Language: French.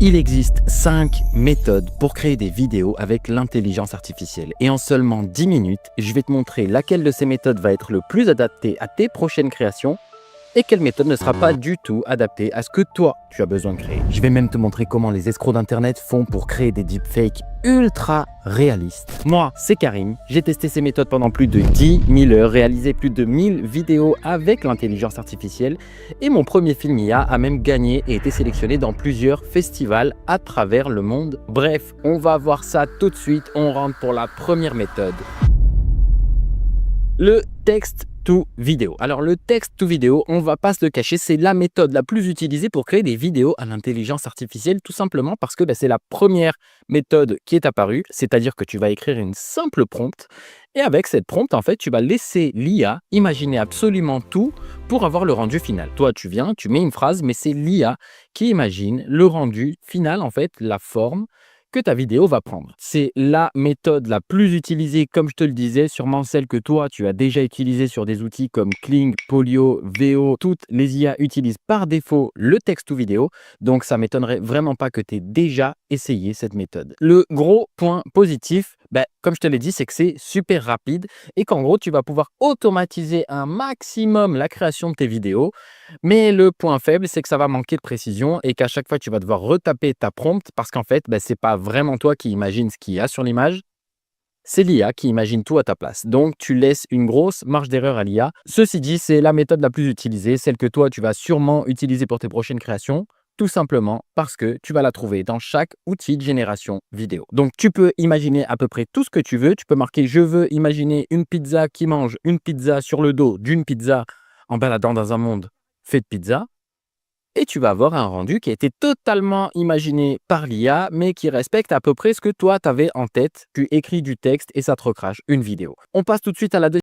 Il existe 5 méthodes pour créer des vidéos avec l'intelligence artificielle. Et en seulement 10 minutes, je vais te montrer laquelle de ces méthodes va être le plus adaptée à tes prochaines créations et quelle méthode ne sera pas du tout adaptée à ce que toi, tu as besoin de créer. Je vais même te montrer comment les escrocs d'internet font pour créer des deepfakes ultra réalistes. Moi, c'est Karim, j'ai testé ces méthodes pendant plus de 10 000 heures, réalisé plus de 1000 vidéos avec l'intelligence artificielle et mon premier film IA a même gagné et été sélectionné dans plusieurs festivals à travers le monde. Bref, on va voir ça tout de suite, on rentre pour la première méthode. Le text to vidéo. Alors le text to vidéo, on va pas se le cacher, c'est la méthode la plus utilisée pour créer des vidéos à l'intelligence artificielle, tout simplement parce que c'est la première méthode qui est apparue, c'est-à-dire que tu vas écrire une simple prompt et avec cette prompt, en fait, tu vas laisser l'IA imaginer absolument tout pour avoir le rendu final. Toi, tu viens, tu mets une phrase, mais c'est l'IA qui imagine le rendu final, en fait, la forme que ta vidéo va prendre. C'est la méthode la plus utilisée, comme je te le disais, sûrement celle que toi, tu as déjà utilisée sur des outils comme Kling, Polio, Veo. Toutes les IA utilisent par défaut le texte ou vidéo, donc ça m'étonnerait vraiment pas que tu aies déjà essayé cette méthode. Le gros point positif, comme je te l'ai dit, c'est que c'est super rapide et qu'en gros, tu vas pouvoir automatiser un maximum la création de tes vidéos. Mais le point faible, c'est que ça va manquer de précision et qu'à chaque fois, tu vas devoir retaper ta prompt parce qu'en fait, c'est pas vraiment toi qui imagine ce qu'il y a sur l'image, c'est l'IA qui imagine tout à ta place. Donc, tu laisses une grosse marge d'erreur à l'IA. Ceci dit, c'est la méthode la plus utilisée, celle que toi, tu vas sûrement utiliser pour tes prochaines créations, tout simplement parce que tu vas la trouver dans chaque outil de génération vidéo. Donc, tu peux imaginer à peu près tout ce que tu veux. Tu peux marquer « Je veux imaginer une pizza qui mange une pizza sur le dos d'une pizza en baladant dans un monde fait de pizza ». Et tu vas avoir un rendu qui a été totalement imaginé par l'IA, mais qui respecte à peu près ce que toi, tu avais en tête. Tu écris du texte et ça te recrache une vidéo. On passe tout de suite à la deuxième.